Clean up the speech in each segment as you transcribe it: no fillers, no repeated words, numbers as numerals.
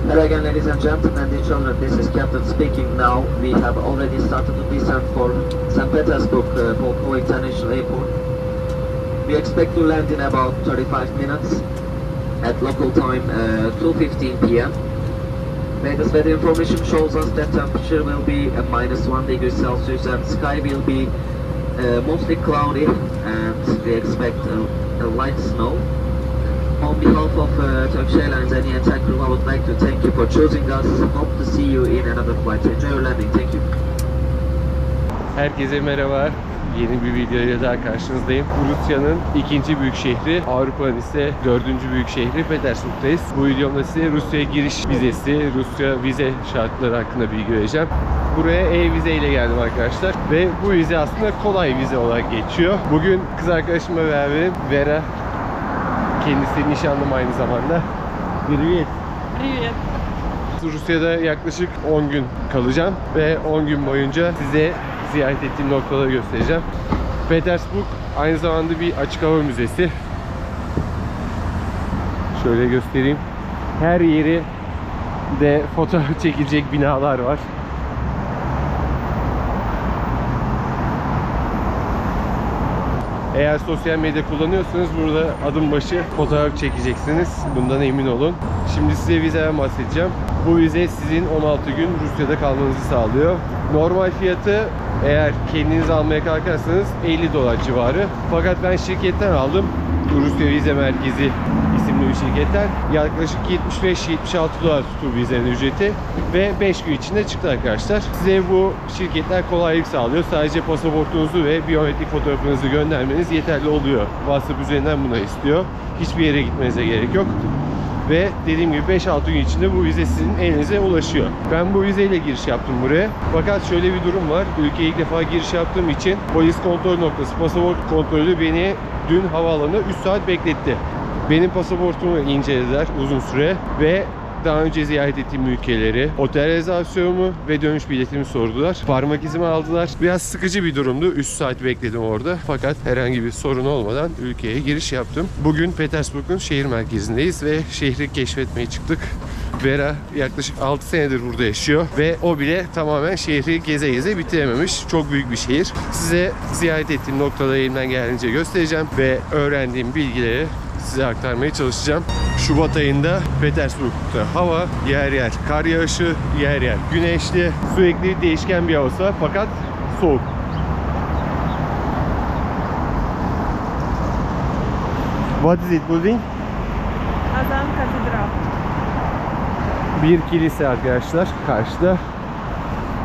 Hello again, ladies and gentlemen, dear children, this is Captain speaking now. We have already started to descent for St. Petersburg Volkov International Airport. We expect to land in about 35 minutes at local time 2:15 p.m. Latest weather information shows us that temperature will be at -1 degree Celsius and sky will be mostly cloudy, and we expect a light snow. On behalf of Turkish Airlines and the entire crew, I would like to thank you for choosing us. Hope to see you in another flight. Enjoy your landing. Thank you. Herkese merhaba. Yeni bir videoyla daha karşınızdayım. Rusya'nın ikinci büyük şehri, Avrupa'nın ise dördüncü büyük şehri Petersburg'dayız. Bu videomda size Rusya'ya giriş vizesi, Rusya vize şartları hakkında bilgi vereceğim. Buraya e-vize ile geldim arkadaşlar. Ve bu vize aslında kolay vize olarak geçiyor. Bugün kız arkadaşımla beraber Vera, kendisi nişanlım aynı zamanda. Привет. Привет. Rusya'da yaklaşık 10 gün kalacağım ve 10 gün boyunca size ziyaret ettiğim noktaları göstereceğim. Petersburg aynı zamanda bir açık hava müzesi. Şöyle göstereyim. Her yeri de fotoğraf çekilecek binalar var. Eğer sosyal medya kullanıyorsanız burada adım başı fotoğraf çekeceksiniz. Bundan emin olun. Şimdi size vizeden bahsedeceğim. Bu vize sizin 16 gün Rusya'da kalmanızı sağlıyor. Normal fiyatı eğer kendiniz almaya kalkarsanız $50 civarı. Fakat ben şirketten aldım. Rusya Vize Merkezi isimli bir şirketten. Yaklaşık $75-76 tuttu vizenin ücreti. Ve 5 gün içinde çıktı arkadaşlar. Size bu şirketler kolaylık sağlıyor. Sadece pasaportunuzu ve biyometrik fotoğrafınızı göndermeniz yeterli oluyor. WhatsApp üzerinden buna istiyor. Hiçbir yere gitmenize gerek yok. Ve dediğim gibi 5-6 gün içinde bu vize sizin elinize ulaşıyor. Ben bu vizeyle giriş yaptım buraya. Fakat şöyle bir durum var. Ülkeye ilk defa giriş yaptığım için polis kontrol noktası, pasaport kontrolü beni dün havaalanında 3 saat bekletti. Benim pasaportumu incelediler uzun süre ve daha önce ziyaret ettiğim ülkeleri, otel rezervasyonumu ve dönüş biletimi sordular. Parmak izimi aldılar. Biraz sıkıcı bir durumdu. 3 saat bekledim orada. Fakat herhangi bir sorun olmadan ülkeye giriş yaptım. Bugün Petersburg'un şehir merkezindeyiz ve şehri keşfetmeye çıktık. Vera yaklaşık 6 senedir burada yaşıyor ve o bile tamamen şehri geze geze bitirememiş. Çok büyük bir şehir. Size ziyaret ettiğim noktaları elimden geldiğince göstereceğim ve öğrendiğim bilgileri size aktarmaya çalışacağım. Şubat ayında Petersburg'da hava yer yer kar yağışı, yer yer güneşli, sürekli değişken bir havası var fakat soğuk. What is it building? Kazan Katedral. Bir kilise arkadaşlar karşıda.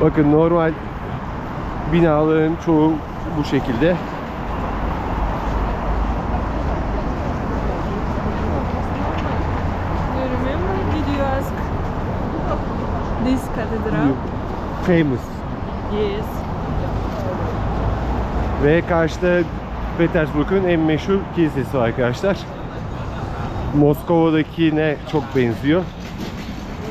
Bakın normal binaların çoğu bu şekilde. This cathedral? Famous. Yes. Ve karşıda Petersburg'un en meşhur kilisesi var arkadaşlar. Moskova'dakine çok benziyor.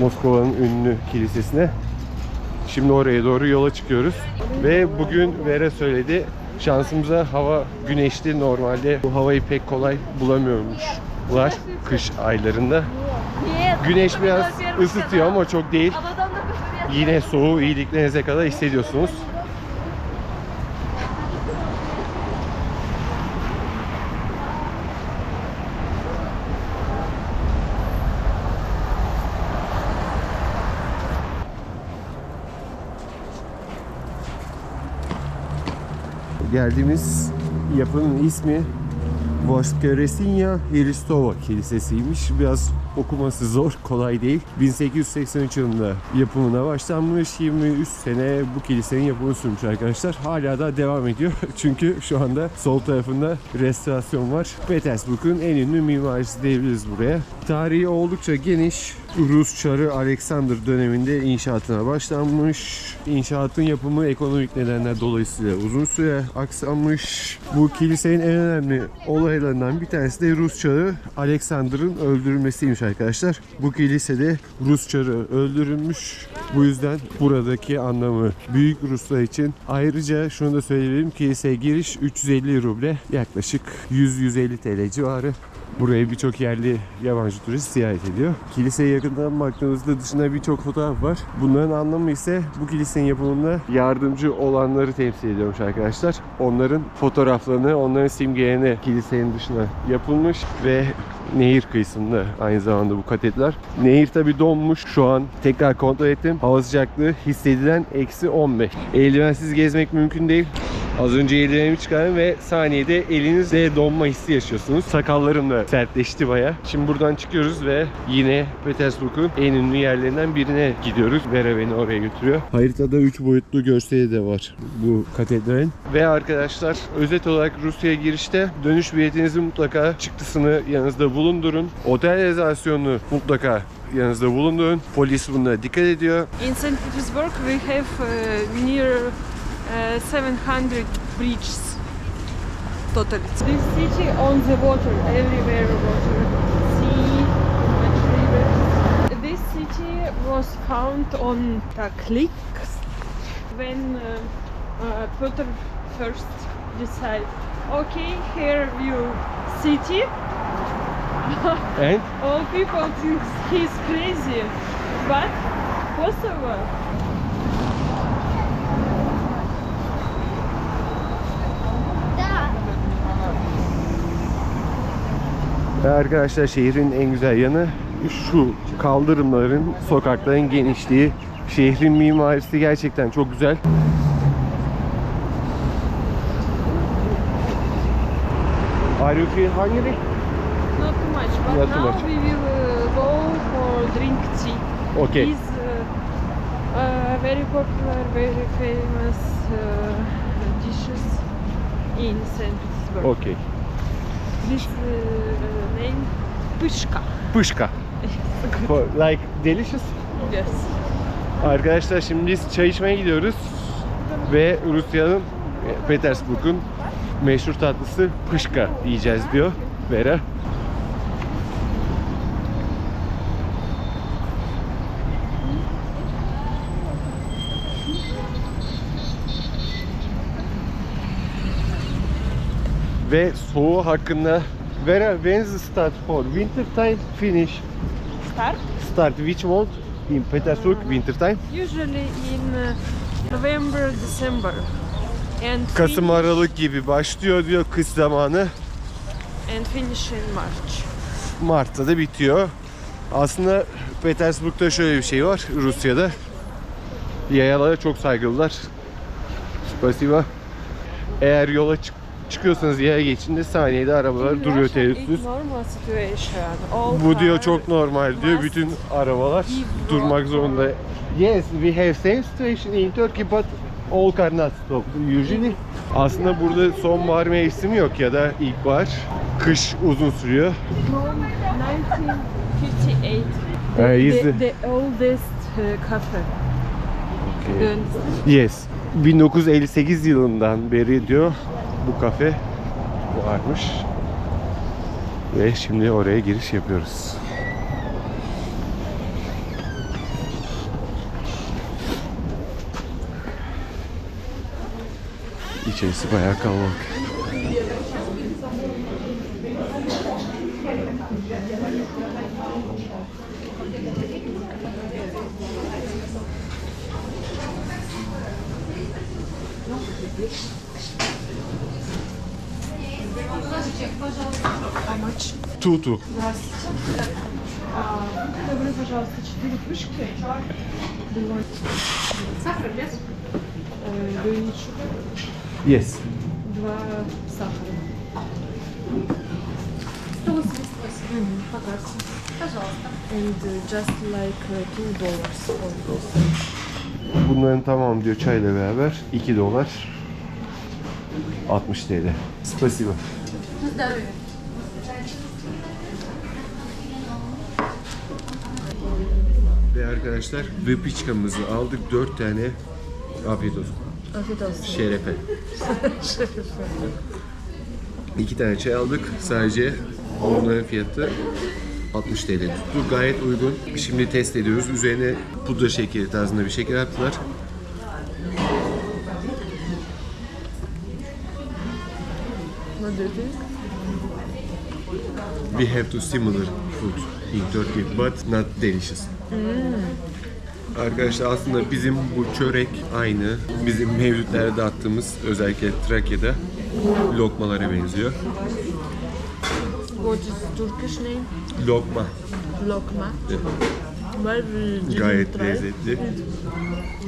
Moskova'nın ünlü kilisesine. Şimdi oraya doğru yola çıkıyoruz. Ve bugün Vera söyledi, şansımıza hava güneşli. Normalde bu havayı pek kolay bulamıyormuşlar kış aylarında. Güneş biraz ısıtıyor ama çok değil. Yine soğuğu iyiliklerinize kadar hissediyorsunuz. Geldiğimiz yapının ismi Voskresenia Hristova Kilisesi'ymiş. Biraz okuması zor, kolay değil. 1883 yılında yapımına başlanmış. 23 sene bu kilisenin yapımı sürmüş arkadaşlar. Hala da devam ediyor. Çünkü şu anda sol tarafında restorasyon var. Petersburg'un en ünlü mimarisi diyebiliriz buraya. Tarihi oldukça geniş. Rus Çarı Alexander döneminde inşaatına başlanmış. İnşaatın yapımı ekonomik nedenler dolayısıyla uzun süre aksamış. Bu kilisenin en önemli olaylarından bir tanesi de Rus Çarı Alexander'ın öldürülmesiymiş arkadaşlar. Bu kilisede Rus Çarı öldürülmüş. Bu yüzden buradaki anlamı büyük Ruslar için. Ayrıca şunu da söyleyebilirim. Kiliseye giriş 350 ruble, yaklaşık 100-150 TL civarı. Buraya birçok yerli yabancı turist ziyaret ediyor. Kiliseye yakından baktığımızda dışında birçok fotoğraf var. Bunların anlamı ise bu kilisenin yapımında yardımcı olanları temsil ediyormuş arkadaşlar. Onların fotoğraflarını, onların simgelerini kilisenin dışına yapılmış ve nehir kıyısında aynı zamanda bu katedral. Nehir tabi donmuş. Şu an tekrar kontrol ettim. Hava sıcaklığı hissedilen -15. Eldivensiz gezmek mümkün değil. Az önce eldivenimi çıkardım ve saniyede elinizde donma hissi yaşıyorsunuz. Sakallarım da sertleşti baya. Şimdi buradan çıkıyoruz ve yine Petersburg'un en ünlü yerlerinden birine gidiyoruz. Vera beni oraya götürüyor. Haritada 3 boyutlu görseli de var bu katedralin. Ve arkadaşlar özet olarak Rusya'ya girişte dönüş biletinizi mutlaka çıktısını yanınızda bulundurun. Otel rezervasyonunu mutlaka yanınızda bulundurun. Polis buna dikkat ediyor. In St. Petersburg we have near 700 bridges totally. This city on the water, everywhere water, sea, much rivers. This city was found on the cliffs when Peter first decided, okay, here you city. And All people think he's crazy, but possible. ve arkadaşlar şehrin en güzel yanı şu kaldırımların, sokakların genişliği. Şehrin mimarisi gerçekten çok güzel. Are you feel hungry? Not too much, but Not too now much. we will go for drink tea. Okay. It's very popular, very famous dishes in St. Petersburg. Okay. This name Pышka. Pışka. Like delicious. Yes. Arkadaşlar şimdi biz çay içmeye gidiyoruz ve Rusya'nın, Petersburg'un meşhur tatlısı pışka yiyeceğiz diyor Vera. Ve soğuğu hakkında Vera, when is the start for winter time finish? Start Which month in Petersburg winter time? usually in November, December, and Kasım finish, Aralık gibi başlıyor diyor kış zamanı. and finish in March. Mart'ta da bitiyor. Aslında Petersburg'da şöyle bir şey var Rusya'da. Yayalara çok saygılılar. Spasiba. Eğer yola çıkıyorsanız yaya geçinde saniyede arabalar In duruyor Russia, tereddütsüz. it's normal situation. All Bu diyor car çok normal diyor. must Bütün arabalar give durmak road zorunda. Yes, we have same situation in Turkey but all car not stop usually. Aslında burada sonbahar mevsimi yok ya da ilkbahar. Kış uzun sürüyor. From 1958. Is The oldest cafe. Do you understand? Yes. 1958 yılından beri diyor bu kafe varmış. Ve şimdi oraya giriş yapıyoruz. İçerisi bayağı kalabalık. How much? Tutu. Добрый, пожалуйста, 4 пышки. Сахар без? Do you need sugar? Yes. 2 сахара. 188. Пожалуйста. Пожалуйста. And just like $2 for this. Bunların tamamı diyor çayla beraber $2 60 TL. Spasiba. Здоровья. Ve arkadaşlar выпечkamızı aldık 4 tane. Afiyet olsun. Afiyet olsun. Şerefe. 2 tane çay aldık. Sadece onların fiyatı 60 TL tuttu. Gayet uygun. Şimdi test ediyoruz. Üzerine pudra şekeri tarzında bir şeker attılar. What do you think? we have to similar food in Turkey but not delicious. Arkadaşlar aslında bizim bu çörek aynı bizim mevlütlerde dağıttığımız özellikle Trakya'da lokmalara benziyor. What is Turkish name? Lokma. Lokma. Well, we didn't Gayet try lezzetli.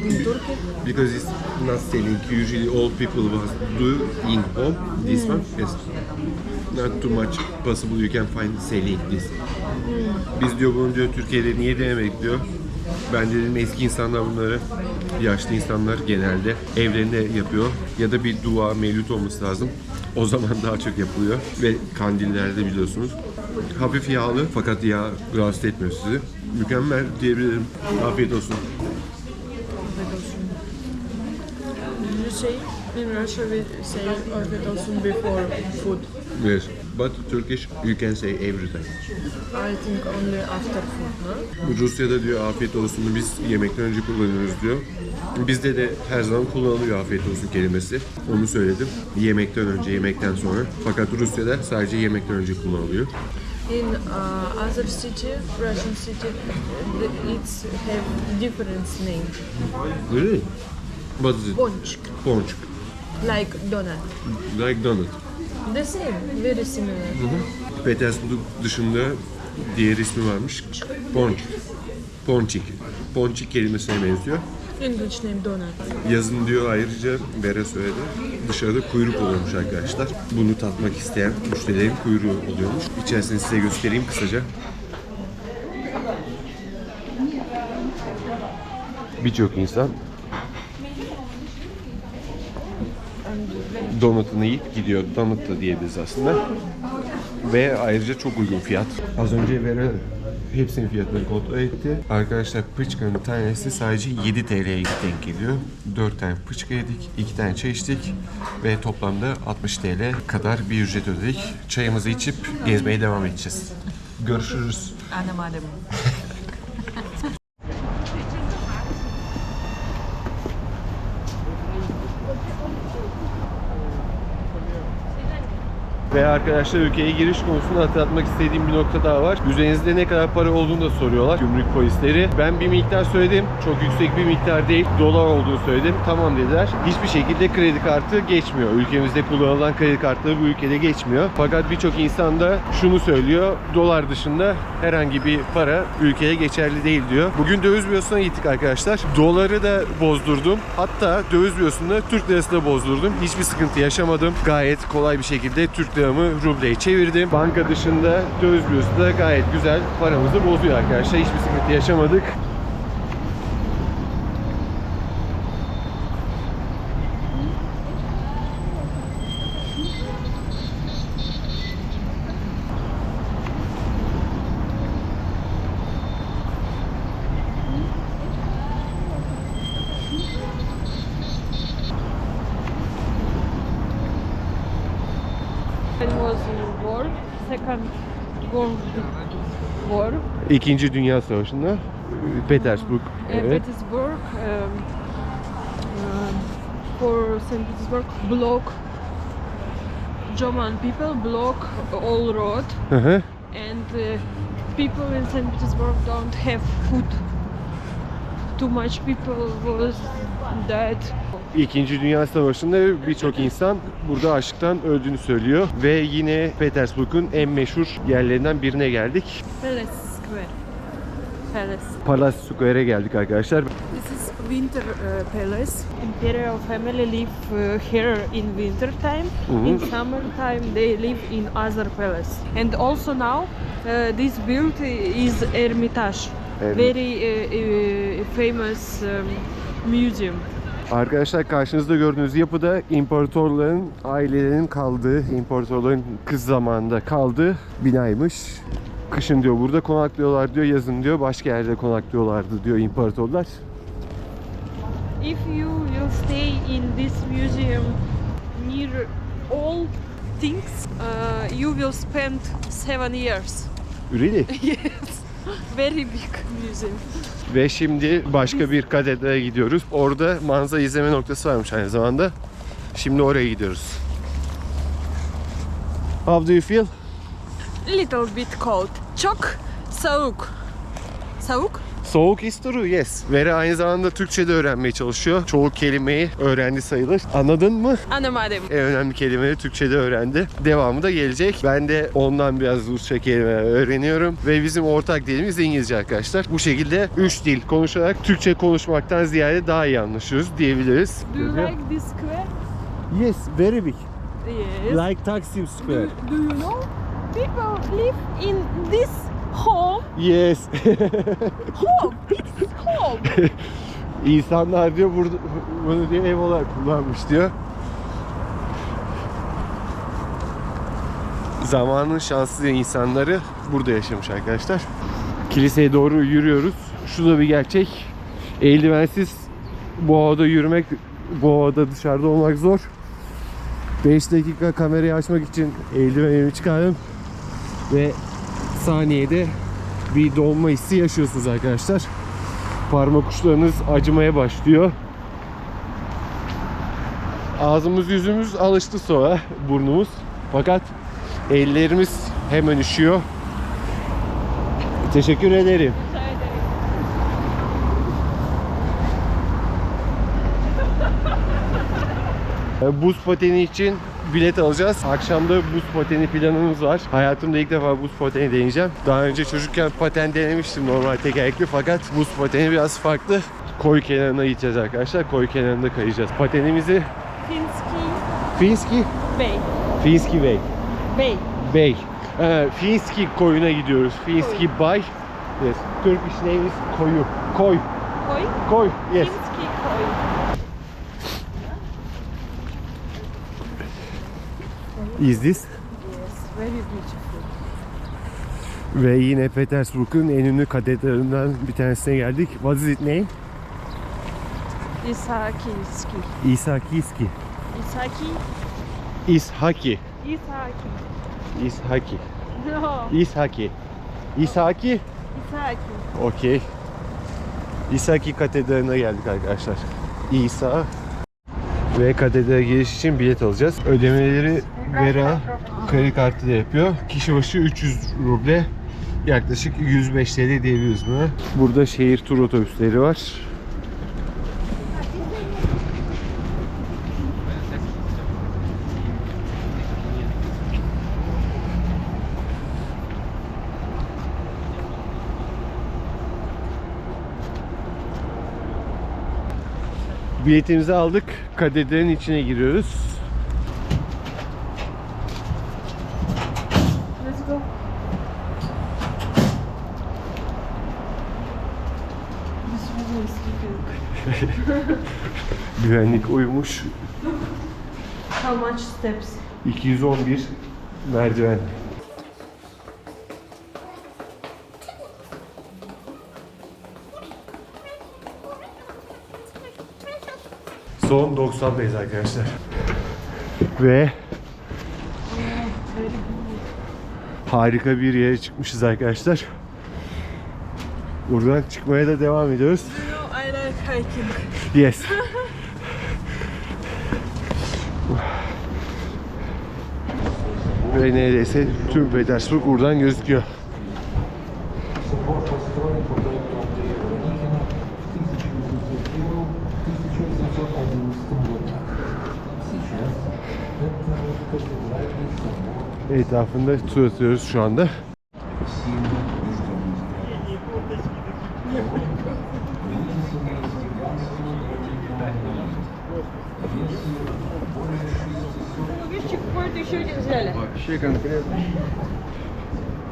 in Turkey. Because it's not selling. Usually all people was do in home. This one is not too much possible. You can find selling this. Biz diyor bunu diyor Türkiye'de niye denemedik diyor. Ben dedim eski insanlar bunları, yaşlı insanlar genelde evlerinde yapıyor. Ya da bir dua, mevlüt olması lazım. O zaman daha çok yapılıyor. Ve kandillerde biliyorsunuz. Hafif yağlı fakat yağ rahatsız etmiyor sizi. Mükemmel diyebilirim. Afiyet olsun. Did you say in Russia we say afiyet olsun before food? Yes. But Turkish you can say every time. I think only after food, no? Rusya'da diyor afiyet olsun'u biz yemekten önce kullanıyoruz diyor. Bizde de her zaman kullanılıyor afiyet olsun kelimesi. Onu söyledim. Yemekten önce, yemekten sonra. Fakat Rusya'da sadece yemekten önce kullanılıyor. In other city, Russian city, it's have different name. Really? What is it? Ponchik, Ponçik. like donut. Like donut. The same, very similar. Petersburg dışında diğer ismi varmış. Ponçik. Ponçik. Ponçik kelimesine benziyor. English name donut. Yazın diyor ayrıca Vera söyledi. Dışarıda kuyruk oluyormuş arkadaşlar. Bunu tatmak isteyen müşterilerin kuyruğu oluyormuş. İçerisini size göstereyim kısaca. Birçok insan donutunu yiyip gidiyor. Donut da diyebiliriz aslında. Ve ayrıca çok uygun fiyat. Az önce Vera hepsinin fiyatını kontrol etti. Arkadaşlar pıçkanın tanesi sadece 7 TL'ye denk geliyor. 4 tane pıçka yedik, 2 tane çay içtik ve toplamda 60 TL kadar bir ücret ödedik. Çayımızı içip gezmeye devam edeceğiz. Görüşürüz. Annem adem. Ve arkadaşlar ülkeye giriş konusunda hatırlatmak istediğim bir nokta daha var. Üzerinizde ne kadar para olduğunu da soruyorlar gümrük polisleri. Ben bir miktar söyledim. Çok yüksek bir miktar değil. Dolar olduğunu söyledim. Tamam dediler. Hiçbir şekilde kredi kartı geçmiyor. Ülkemizde kullanılan kredi kartları bu ülkede geçmiyor. Fakat birçok insan da şunu söylüyor. Dolar dışında herhangi bir para ülkeye geçerli değil diyor. Bugün döviz bürosuna gittik arkadaşlar. Doları da bozdurdum. Hatta döviz bürosunda Türk lirası da bozdurdum. Hiçbir sıkıntı yaşamadım. Gayet kolay bir şekilde Türk liramı rubleye çevirdim. Banka dışında döviz bürosu da gayet güzel paramızı bozuyor arkadaşlar. Hiçbir sıkıntı yaşamadık. It was war, Second World War. İkinci Dünya Savaşı'nda Petersburg. Evet. Petersburg, for St. Petersburg, block German people block all road, Hı hı. and people in St. Petersburg don't have food. Too much people was dead. İkinci Dünya Savaşı'nda birçok insan burada açlıktan öldüğünü söylüyor. Ve yine Petersburg'un en meşhur yerlerinden birine geldik. Palace Square. Palace. Palace Square'e geldik arkadaşlar. This is Winter Palace. Imperial family live here in winter time. In summer time they live in other palace. And also now this build is Hermitage. Very famous museum. Arkadaşlar karşınızda gördüğünüz yapıda imparatorların ailelerinin kaldığı, imparatorların kız zamanında kaldığı binaymış. Kışın diyor burada konaklıyorlar diyor, yazın diyor başka yerde konaklıyorlardı diyor imparatorlar. If you will stay in this museum near all things, you will spend 7 years. Really? Yes, very big museum. Ve şimdi başka bir katedrale gidiyoruz. Orada manzara izleme noktası varmış aynı zamanda. Şimdi oraya gidiyoruz. How do you feel? little bit cold. Çok soğuk. Soğuk? Soğuk is true, yes. Vera aynı zamanda Türkçe de öğrenmeye çalışıyor. Çoğu kelimeyi öğrendi sayılır. Anladın mı? Anlamadım. En önemli kelimeleri Türkçe'de öğrendi. Devamı da gelecek. Ben de ondan biraz Rusça kelime öğreniyorum. Ve bizim ortak dilimiz İngilizce arkadaşlar. Bu şekilde 3 dil konuşarak Türkçe konuşmaktan ziyade daha iyi anlaşıyoruz diyebiliriz. Do you like this square? Yes, very big. Yes. Like Taksim Square. Do you know people live in this home? Yes. Home. It's home. İnsanlar diyor burada bunu diyor ev olarak kullanmış diyor. Zamanın şanslı insanları burada yaşamış arkadaşlar. Kiliseye doğru yürüyoruz. Şu da bir gerçek. Eldivensiz bu havada yürümek, bu havada dışarıda olmak zor. 5 dakika kamerayı açmak için eldivenimi çıkardım. Ve saniyede bir donma hissi yaşıyorsunuz arkadaşlar. Parmak uçlarınız acımaya başlıyor. Ağzımız yüzümüz alıştı sonra, burnumuz. Fakat ellerimiz hemen üşüyor. Teşekkür ederim. Buz pateni için bilet alacağız. Akşam da buz pateni planımız var. Hayatımda ilk defa buz pateni deneyeceğim. Daha önce çocukken paten denemiştim normal tekerlekli, fakat buz pateni biraz farklı. Koy kenarına gideceğiz arkadaşlar. Koy kenarında kayacağız. Patenimizi Finski Bey. Finski Bey. Bey. Bey. Finski koyuna gidiyoruz. Finski Bay. Yes. Turkish name is koyu. Koy. Koy. Koy. Yes. Finski koy. Is this? Yes, very beautiful. Ve yine Petersburg'un en ünlü katedralinden bir tanesine geldik. What is it name? Ishakiski. İsakiski. Isaki. İshaki. Isaki. İshaki. No. İshaki. İshaki. Isaki. Okey. İshaki katedraline geldik arkadaşlar. İsa. Ve katedrale giriş için bilet alacağız. Ödemeleri Vera kredi kartı da yapıyor. Kişi başı 300 ruble. Yaklaşık 105 TL diyebiliriz buna. Burada şehir tur otobüsleri var. Biletimizi aldık. Katedralin içine giriyoruz. Let's go. This woman is sleeping. Güvenlik uyumuş. How much steps? 211 merdiven. Son 90'dayız arkadaşlar. Ve harika bir yere çıkmışız arkadaşlar. Buradan çıkmaya da devam ediyoruz. You know, I like hiking. Yes. Ve neredeyse tüm Petersburg buradan gözüküyor. Etrafında tur atıyoruz şu anda. Вообще конкретно.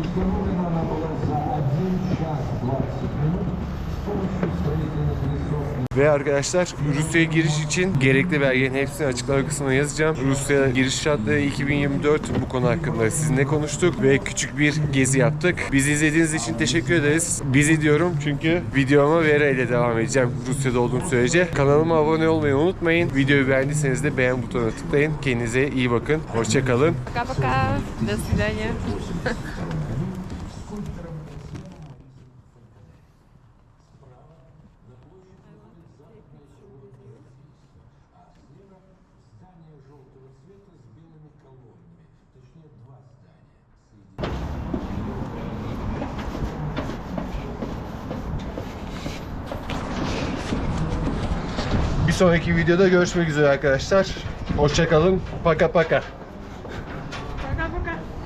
Установлена она была за 1 час 20 минут с помощью строительных лесов. Ve arkadaşlar Rusya'ya giriş için gerekli belgenin hepsini açıklama kısmına yazacağım. Rusya giriş şartları 2024, bu konu hakkında sizinle konuştuk ve küçük bir gezi yaptık. Bizi izlediğiniz için teşekkür ederiz. Bizi diyorum çünkü videoma Vera ile devam edeceğim Rusya'da olduğum sürece. Kanalıma abone olmayı unutmayın. Videoyu beğendiyseniz de beğen butonuna tıklayın. Kendinize iyi bakın. Hoşça kalın. Пока-пока. До свидания. sonraki videoda görüşmek üzere arkadaşlar. Hoşça kalın. Paka paka. Пока-пока.